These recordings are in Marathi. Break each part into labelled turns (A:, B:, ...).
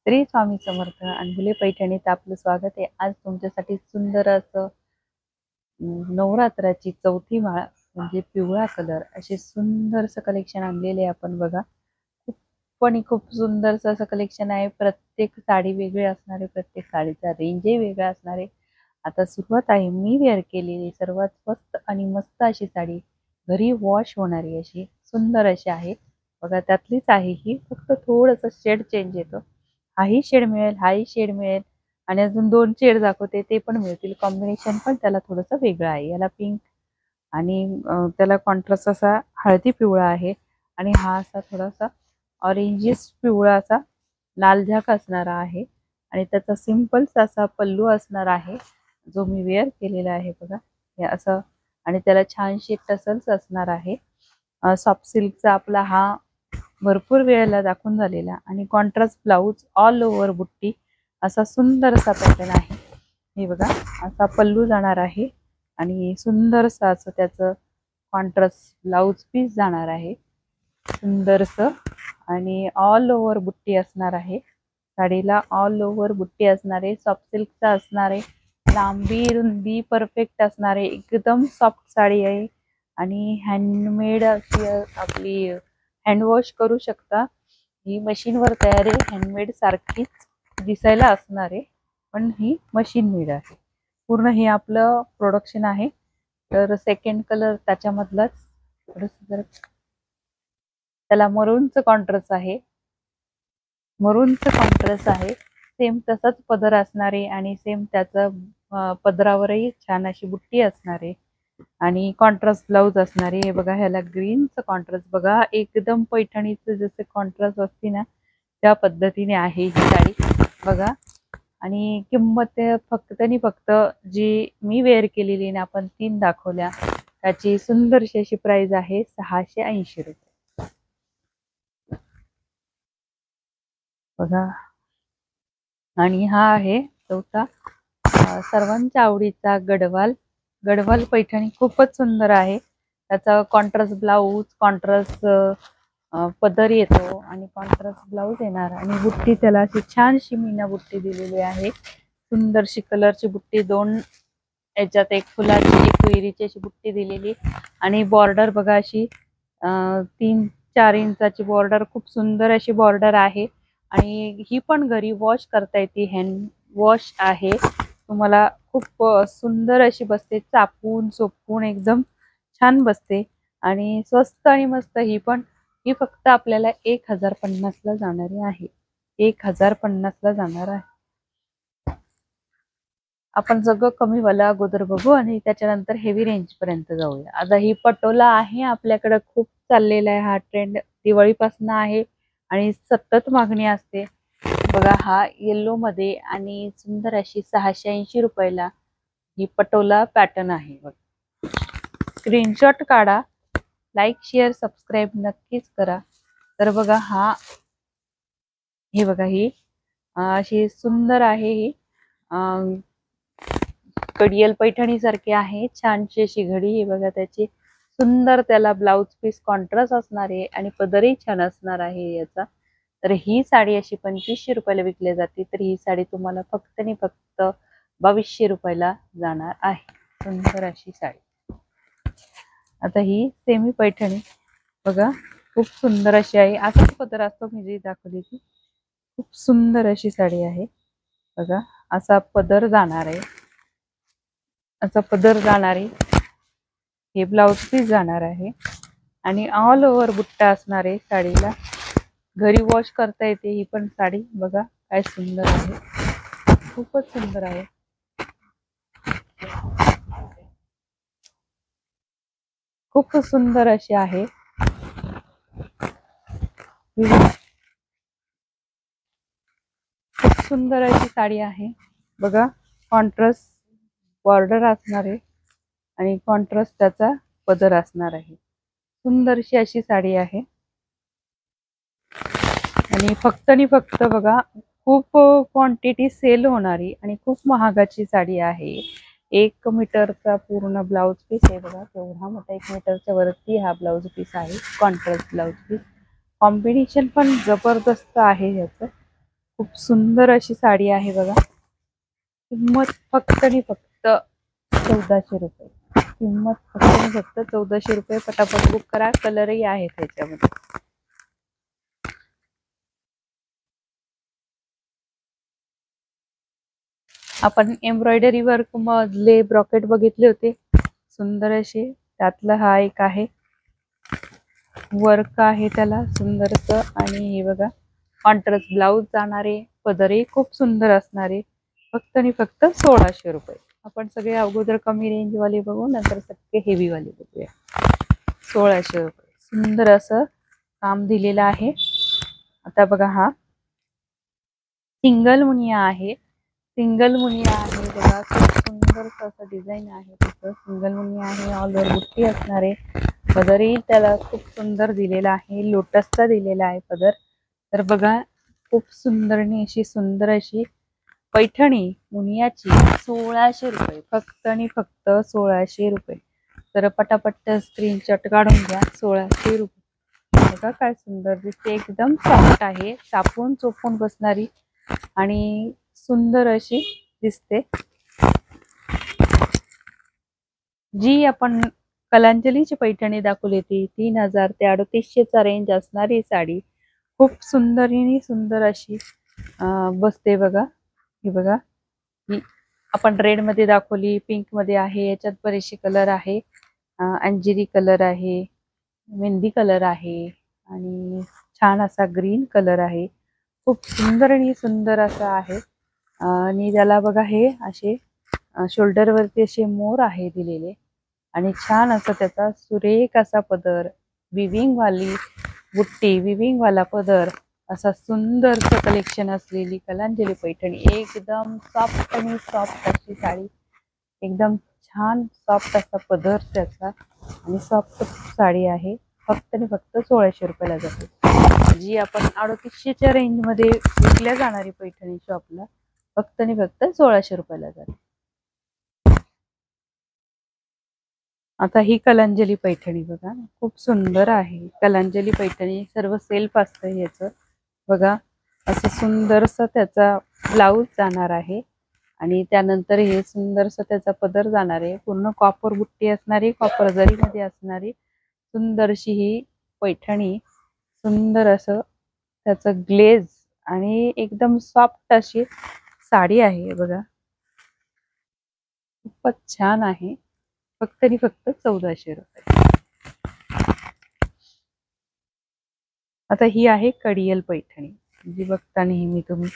A: श्री स्वामी समर्थ अनबुले पैठणीत आपलं स्वागत आहे। आज तुमच्यासाठी सुंदर असं नवरात्राची चौथी माळ म्हणजे पिवळा कलर असे सुंदरसं कलेक्शन आणलेले आपण बघा। खूप सुंदरसं असं कलेक्शन आहे। प्रत्येक साडी वेगळी असणार आहे, प्रत्येक साडीचा रेंजही वेगळा असणार आहे। आता सुरुवात आहे मी वेअर केलेली सर्वात स्वस्त आणि मस्त अशी साडी, घरी वॉश होणारी अशी सुंदर अशी आहे बघा। त्यातलीच आहे ही, फक्त थोडंसं शेड चेंज येतो। हाही शेड मिळेल, हाही शेड मिळेल आणि अजून 2 शेड दाखवते ते पण मिळतील। कॉम्बिनेशन पण त्याला थोडंसं वेगळं आहे। याला पिंक आणि त्याला कॉन्ट्रास्ट असा हळदी पिवळा आहे आणि हा असा थोडासा ऑरेंजिश पिवळा असा लाल झाक असणारा आहे आणि त्याचा सिंपलचा असा पल्लू असणार आहे, जो मी वेअर केलेला आहे बघा। हे असं आणि त्याला छानशी टसल्स असणार आहे। सॉफ्ट सिल्कचा आपला हा भरपूर वेळेला दाखवून झालेला आणि कॉन्ट्रास्ट ब्लाऊज ऑल ओव्हर बुट्टी असा सुंदरसा पॅटर्न आहे। हे बघा असा पल्लू जाणार आहे आणि सुंदरसा असं त्याचं कॉन्ट्रास्ट ब्लाऊज पीस जाणार आहे सुंदरसं आणि ऑल ओव्हर बुट्टी असणार आहे। साडीला ऑल ओव्हर बुट्टी असणार आहे, सॉफ्ट सिल्कचा असणार आहे, लांबी रुंदी परफेक्ट असणार आहे, एकदम सॉफ्ट साडी आहे आणि हँडमेड अशी आपली हँडवॉश करू शकता। ही मशीनवर तयार आहे, हँडमेड सारखीच दिसायला असणार आहे, पण ही मशीन मेड आहे। पूर्ण हे आपलं प्रोडक्शन आहे। तर सेकंड कलर त्याच्यामधलाच थोडंसं जर त्याला मरूनचं कॉन्ट्रास्ट आहे, मरूनचं कॉन्ट्रास्ट आहे। सेम तसाच पदर असणार आहे आणि सेम त्याचं पदरावरही छान अशी बुट्टी असणार आहे आणि कॉन्ट्रास्ट ब्लाऊज असणार आहे। हे बघा ह्याला ग्रीनचं कॉन्ट्रास्ट बघा, एकदम पैठणीचं जसं कॉन्ट्रास्ट असते ना त्या पद्धतीने आहे ही साडी बघा। आणि किंमत फक्त आणि फक्त जी मी वेअर केलेली ना आपण 3 दाखवल्या त्याची सुंदरशी अशी प्राइस आहे 680 रुपये बघा। आणि हा आहे चौथा सर्वांच्या आवडीचा गडवाल पैठणी, खूपच सुंदर आहे। त्याचा कॉन्ट्रास्ट ब्लाऊज, कॉन्ट्रास्ट पदर येतो आणि कॉन्ट्रास्ट ब्लाऊज येणार आणि बुट्टी त्याला अशी छानशी मीना बुट्टी दिलेली आहे, सुंदरशी कलरची बुट्टी। 2 याच्यात एक फुलाची एक विहिरीची अशी बुट्टी दिलेली आणि बॉर्डर बघा अशी 3-4 इंचाची बॉर्डर, खूप सुंदर अशी बॉर्डर आहे आणि ही पण घरी वॉश करता येते, हँड वॉश आहे। तुम्हाला खूप सुंदर अशी बसते, चापून चोपून एकदम छान बसते आणि स्वस्त आणि मस्त। ही फक्त आपल्याला 1050 ला जाणारी आहे, 1050 ला जाणार आहे। आपण सगळं कमी वाला अगोदर बघू आणि त्याच्यानंतर हेवी रेंज पर्यंत जाऊया। आता ही पटोला आहे आपल्याकडे, खूप चाललेला आहे हा ट्रेंड, दिवाळीपासून आहे आणि सतत मागणी असते बघा। हा येलो मध्ये आणि सुंदर अशी 680 रुपयाला ही पटोला पॅटर्न आहे बघा। स्क्रीनशॉट काढा, लाईक शेअर सबस्क्राईब नक्कीच करा। तर बघा हे बघा ही अशी सुंदर आहे। ही कडियल पैठणी सारखी आहे, छानशी अशी घडी। हे बघा त्याची सुंदर त्याला ब्लाऊज पीस कॉन्ट्रास्ट असणार आहे आणि पदरही छान असणार आहे याचा। तर ही साडी अशी 2500 रुपयाला विकली जाते, तर ही साडी तुम्हाला फक्त आणि फक्त 2200 रुपयाला जाणार आहे, सुंदर अशी साडी। आता ही सेमी पैठणी बघा, खूप सुंदर अशी आहे, असाच पदर असतो मी जी दाखवली ती। खूप सुंदर अशी साडी आहे बघा, असा पदर जाणार आहे, असा पदर जाणार आहे, हे ब्लाऊज पीस जाणार आहे आणि ऑल ओव्हर बुट्टा असणार आहे साडीला। घरी वॉश करता येते ही पण साडी बघा, काय सुंदर आहे, खूपच सुंदर आहे। खूप सुंदर अशी आहे, खूप सुंदर अशी साडी आहे बघा। कॉन्ट्रास्ट बॉर्डर असणार आहे आणि कॉन्ट्रास्ट त्याचा पदर असणार आहे, सुंदरशी अशी साडी आहे। आणि फक्त बघा, खूप क्वांटिटी सेल होणारी आणि खूप महागाची साडी आहे। 1 मीटरचा पूर्ण ब्लाऊज पीस आहे बघा, तेवढा मोठा 1 मीटरच्या वरती हा ब्लाऊज पीस आहे, कॉन्ट्रास्ट ब्लाऊज पीस। कॉम्बिनेशन पण जबरदस्त आहे याचं, खूप सुंदर अशी साडी आहे बघा. किंमत फक्त आणि फक्त 1400 रुपये. किंमत फक्त आणि फक्त 1400 रुपये. पटापट बुक करा. कलरही आहे त्याच्यामध्ये. आपण एम्ब्रॉयडरी वर्क मधले ब्रॉकेट बघितले होते, सुंदर असे. त्यातला हा एक आहे, वर्क आहे त्याला सुंदरस. आणि हे बघा कॉन्ट्रास्ट ब्लाऊज जाणारे, पदरही खूप सुंदर असणारे. फक्त आणि फक्त 1600 रुपये. आपण सगळे अगोदर कमी रेंज वाले बघू, नंतर सगळे हेवी वाले बघूया. 1600 रुपये. सुंदर असं काम दिलेलं आहे. आता बघा हा सिंगल मुनिया आहे. सिंगल मुनिया आहे बघा. खूप सुंदर असं डिझाईन आहे त्याचं. सिंगल मुनिया आहे. ऑल ओव्हर बुट्टी असणार आहे. पदरही त्याला खूप सुंदर दिलेला आहे. लोटसचा दिलेला आहे पदर. तर बघा खूप सुंदर आणि अशी सुंदर अशी पैठणी मुनियाची 1600 रुपये. फक्त आणि फक्त 1600 रुपये. तर पटापट स्क्रीनशॉट काढून घ्या. 1600 रुपये. बघा काय सुंदर दिसते. एकदम सॉफ्ट आहे. चापून चोपून बसणारी आणि सुंदर अशी दिसते. जी आपण कलांजलीची पैठणी दाखवली होती 3000 ते 3800 चा रेंज असणारी साडी खूप सुंदर आणि सुंदर अशी बसते बघा. ही बघा, ही आपण रेड मध्ये दाखवली, पिंक मध्ये आहे, याच्यात बरेचसे कलर आहे. अंजिरी कलर आहे, मेहंदी कलर आहे आणि छान असा ग्रीन कलर आहे. खूप सुंदर आणि सुंदर असा आहे. आणि त्याला बघा हे असे शोल्डरवरती असे मोर आहे दिलेले आणि छान असा त्याचा सुरेख असा पदर, विविंग वाली बुट्टी, विविंग वाला पदर, असा सुंदरचं कलेक्शन असलेली कलांजली पैठणी. एकदम सॉफ्ट आणि सॉफ्ट अशी साडी, एकदम छान सॉफ्ट असा पदर त्याचा आणि सॉफ्ट साडी आहे. फक्त आणि फक्त 1600 रुपयाला जाते. जी आपण 3800च्या रेंजमध्ये विकल्या जाणारी पैठणी शॉपला फक्त आणि फक्त 1600 रुपयाला जाते. आता ही कलांजली पैठणी बघा, खूप सुंदर आहे. कलांजली पैठणी सर्व सेल्फ असतं याचं बघा. असं सुंदरसं त्याचा ब्लाऊज जाणार आहे आणि त्यानंतर हे सुंदरसं त्याचा पदर जाणार आहे. पूर्ण कॉपर बुट्टी असणारी, कॉपर जरीमध्ये असणारी सुंदरशी ही पैठणी. सुंदर असं त्याचं ग्लेज आणि एकदम सॉफ्ट अशी साडी आहे बघा. खूपच छान आहे. फक्त आणि फक्त 1400 रुपये. आता ही आहे कडियल पैठणी, जी बघता नेहमी तुम्ही.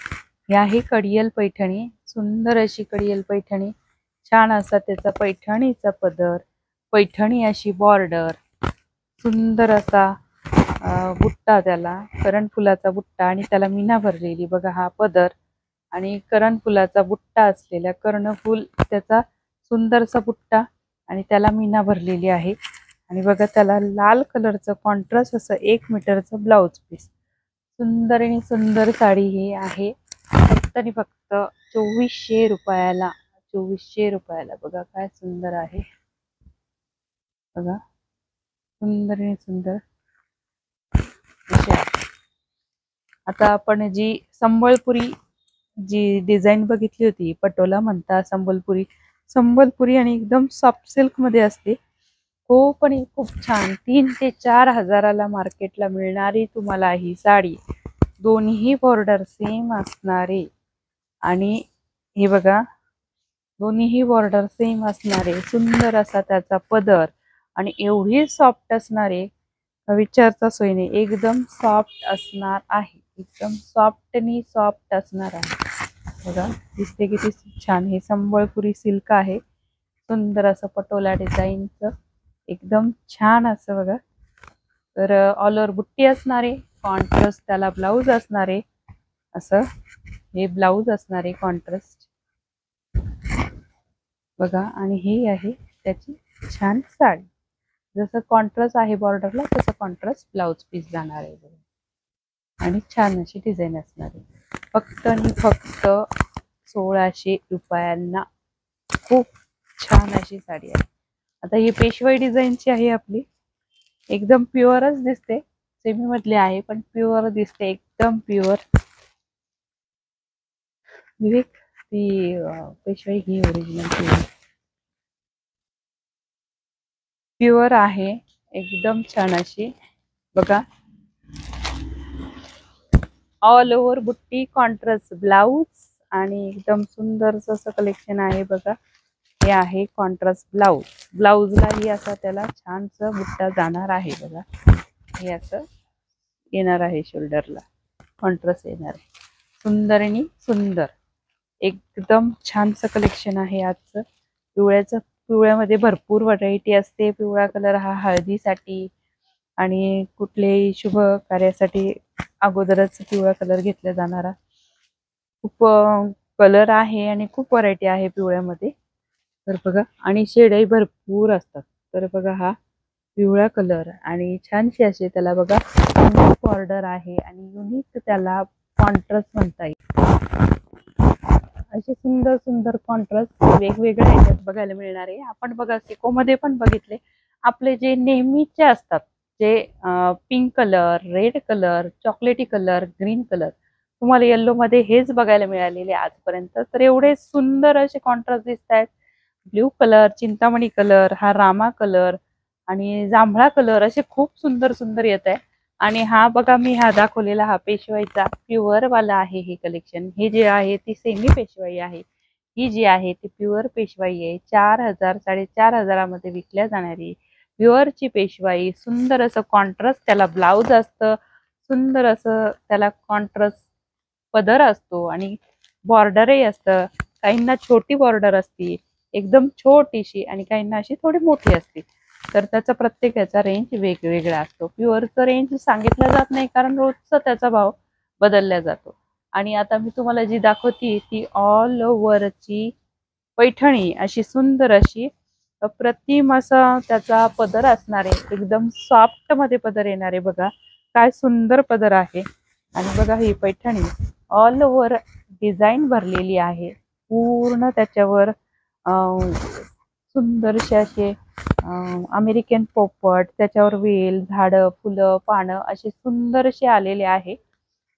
A: ही आहे कडियल पैठणी. सुंदर अशी कडियल पैठणी. छान असा त्याचा पैठणीचा पदर, पैठणी अशी बॉर्डर, सुंदर असा बुट्टा, त्याला करण फुलाचा बुट्टा आणि त्याला मीना भरलेली बघा हा पदर आणि करण फुलाचा बुट्टा असलेला कर्णफूल त्याचा सुंदरसा बुट्टा आणि त्याला मीना भरलेली आहे. आणि बघा त्याला लाल कलरचं कॉन्ट्रास्ट असं 1 मीटरचं ब्लाउज पीस. सुंदर आणि सुंदर साडी ही आहे. फक्त आणि फक्त 2400 रुपयाला. 2400 रुपयाला. बघा काय सुंदर आहे बघा. सुंदर आणि सुंदर. आता आपण जी संबळपुरी जी डिझाईन बघितली होती, पटोला म्हणता संबलपुरी, संबलपुरी आणि एकदम सॉफ्ट सिल्क मध्ये असते. खूप आणि खूप छान. 3 ते 4 हजाराला मार्केटला मिळणारी तुम्हाला ही साडी. दोन्ही बॉर्डर सेम असणारे आणि हे बघा दोन्हीही बॉर्डर सेम असणारे. सुंदर असा त्याचा पदर आणि एवढी सॉफ्ट असणारे विचारता सोय नाही. एकदम सॉफ्ट असणार आहे. एकदम सॉफ्ट आणि सॉफ्ट असणार आहे बघा. दिसते किती छान. हे संबळपुरी सिल्क आहे. सुंदर असं पटोला डिझाईनचं एकदम छान असं बघा. तर ऑल ओव्हर बुट्टी असणारे, कॉन्ट्रास्ट त्याला ब्लाऊज असणारे, असं हे ब्लाऊज असणारे कॉन्ट्रास्ट बघा. आणि ही आहे त्याची छान साडी. जसं कॉन्ट्रास्ट आहे बॉर्डरला तसं कॉन्ट्रास्ट ब्लाऊज पीस जाणार आहे बघा. आणि छान अशी डिझाईन असणार आहे. फक्त आणि फक्त 1600 रुपयांना खूप छान अशी साडी आहे. आता ही पेशवाई डिझाईनची आहे आपली. एकदम प्युअरच दिसते. सेमी मधली आहे पण प्युअर दिसते. एकदम प्युअर. विवेक ती पेशवाई ही ओरिजिनल प्युअर आहे, एकदम छान अशी बघा. ऑल ओव्हर बुट्टी, कॉन्ट्रास्ट ब्लाउज आणि एकदम सुंदर असं कलेक्शन आहे बघा. हे आहे कॉन्ट्रास्ट ब्लाउज. ब्लाउजलाही असा त्याला छानसा बुट्टा जाणार आहे बघा. हे असं येणार आहे, शोल्डरला कॉन्ट्रास्ट येणार आहे. सुंदर आणि सुंदर एकदम छानसं कलेक्शन आहे आजचं. पिवळ्यामध्ये भरपूर व्हरायटी असते. पिवळा कलर हा हळदीसाठी आणि कुठल्याही शुभ कार्यासाठी अगोदरच पिवळा कलर घेतला जाणारा. खूप कलर आहे आणि खूप व्हरायटी आहे पिवळ्यामध्ये. तर बघा, आणि शेडही भरपूर असतात. तर बघा, हा पिवळा कलर आणि छानशी अशी त्याला बघा बॉर्डर आहे आणि युनिक त्याला कॉन्ट्रास्ट म्हणता येईल. असे सुंदर सुंदर कॉन्ट्रास्ट वेगवेगळ्या ह्याच्यात बघायला मिळणार आहे. आपण बघा सिकोमध्ये पण बघितले, आपले जे नेहमीचे असतात जे पिंक कलर, रेड कलर, चॉकलेटी कलर, ग्रीन कलर, तुम्हाला येल्लो मध्ये हेच बघायला मिळालेले आजपर्यंत. तर एवढे सुंदर असे कॉन्ट्रास्ट दिसत आहेत. ब्ल्यू कलर, चिंतामणी कलर, हा रामा कलर आणि जांभळा कलर असे खूप सुंदर सुंदर येत आहे. आणि हा बघा, मी हा दाखवलेला हा पेशवाईचा प्युअर वाला आहे. हे कलेक्शन हे जे आहे ती सेमी पेशवाई आहे. ही जी आहे ती प्युअर पेशवाई आहे. 4,000 4,500 विकल्या जाणारी प्युअरची पेशवाई. सुंदर असं कॉन्ट्रास्ट त्याला ब्लाउज असतं, सुंदर असं त्याला कॉन्ट्रास्ट पदर असतो आणि बॉर्डरही असतं. काहींना छोटी बॉर्डर असती एकदम छोटीशी आणि काहींना अशी थोडी मोठी असते. तर त्याचा प्रत्येकाचा रेंज वेगवेगळा असतो. प्युअरचा रेंज सांगितला जात नाही कारण रोजचा त्याचा भाव बदलला जातो. आणि आता मी तुम्हाला जी दाखवती ती ऑल ओव्हरची पैठणी, अशी सुंदर अशी अप्रतिम असा त्याचा पदर असणार आहे. एकदम सॉफ्ट मध्ये पदर येणार आहे बघा. काय सुंदर पदर आहे. आणि बघा, ही पैठणी ऑल ओव्हर डिझाईन भरलेली आहे. पूर्ण त्याच्यावर सुंदरसे असे अमेरिकन पोपट, त्याच्यावर वेल, झाडं, फुलं, पानं असे सुंदरसे आलेले आहे.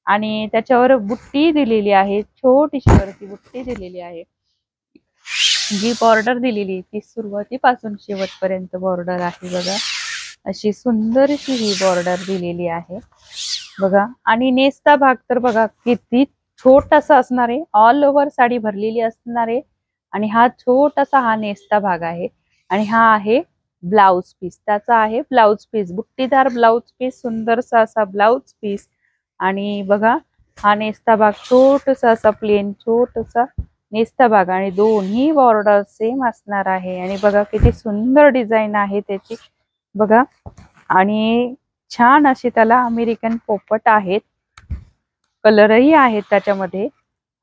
A: आणि त्याच्यावर बुट्टी दिलेली आहे, छोटीशी वरती बुट्टी दिलेली आहे. जी बॉर्डर दिलेली ती सुरुवातीपासून शेवटपर्यंत बॉर्डर आहे बघा. अशी सुंदरशी ही बॉर्डर दिलेली आहे बघा. आणि नेसता भाग तर बघा किती छोटासा असणार आहे. ऑल ओव्हर साडी भरलेली असणार आहे आणि हा छोटासा हा नेसता भाग आहे. आणि हा आहे ब्लाउज पीस. त्याचा आहे ब्लाउज पीस, बुट्टीदार ब्लाउज पीस, सुंदरसा असा ब्लाउज पीस. आणि बघा, हा नेसता भाग छोटासा असा प्लेन छोटासा नेसता भाग आणि दोन्ही बॉर्डर सेम असणार आहे. आणि बघा किती सुंदर डिझाईन आहे त्याची बघा. आणि छान अशी त्याला अमेरिकन पोपट आहेत, कलरही आहेत त्याच्यामध्ये.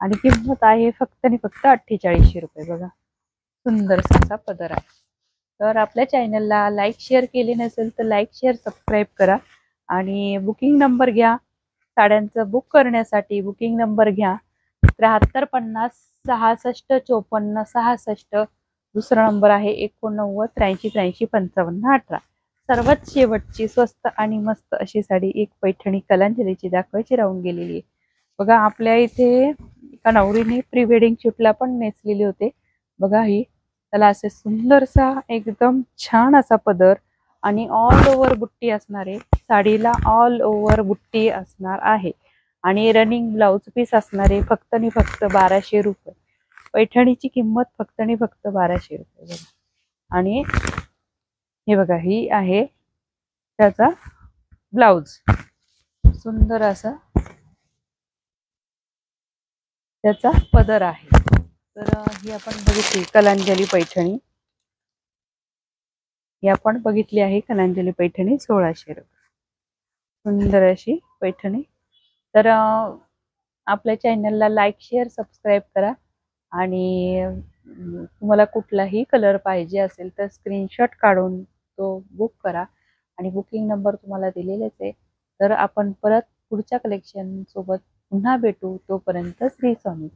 A: आणि किंमत आहे फक्त आणि फक्त 4800 रुपये बघा. सुंदर असा पदर आहे. तर आपल्या चॅनलला लाईक शेअर केले नसेल तर लाईक शेअर सबस्क्राईब करा. आणि बुकिंग नंबर घ्या. साड्यांचं बुक करण्यासाठी बुकिंग नंबर घ्या 7350 66 54 66. दुसरा नंबर आहे 89 83 83 55 18. सर्वात शेवटची स्वस्त आणि मस्त अशी साडी एक पैठणी कलांजलीची दाखवायची राहून गेलेली आहे बघा. आपल्या इथे एका नवरीने प्री वेडिंग शूटला पण नेसलेली होते बघा. ही त्याला असे सुंदरसा एकदम छान असा पदर आणि ऑल ओव्हर बुट्टी असणार आहे. साडीला ऑल ओव्हर बुट्टी असणार आहे आणि रनिंग ब्लाउज पीस असणार आहे फक्त आणि फक्त 1200 रुपये. पैठणीची किंमत फक्त आणि फक्त 1200 रुपये बघा. आणि हे बघा, ही आहे त्याचा ब्लाउज. सुंदर असा त्याचा पदर आहे. तर ही आपण बघितली कलांजली पैठणी. ही आपण बघितली आहे कलांजली पैठणी 1600 रुपये. सुंदर अशी पैठणी. तर आपल्या चॅनलला लाईक शेअर सबस्क्राईब करा. आणि तुम्हाला कुठलाही कलर पाहिजे असेल तर स्क्रीनशॉट काढून तो बुक करा. आणि बुकिंग नंबर तुम्हाला दिलेलेच आहे. तर आपण परत पुढच्या कलेक्शन सोबत पुन्हा भेटू. तोपर्यंत श्री स्वामी.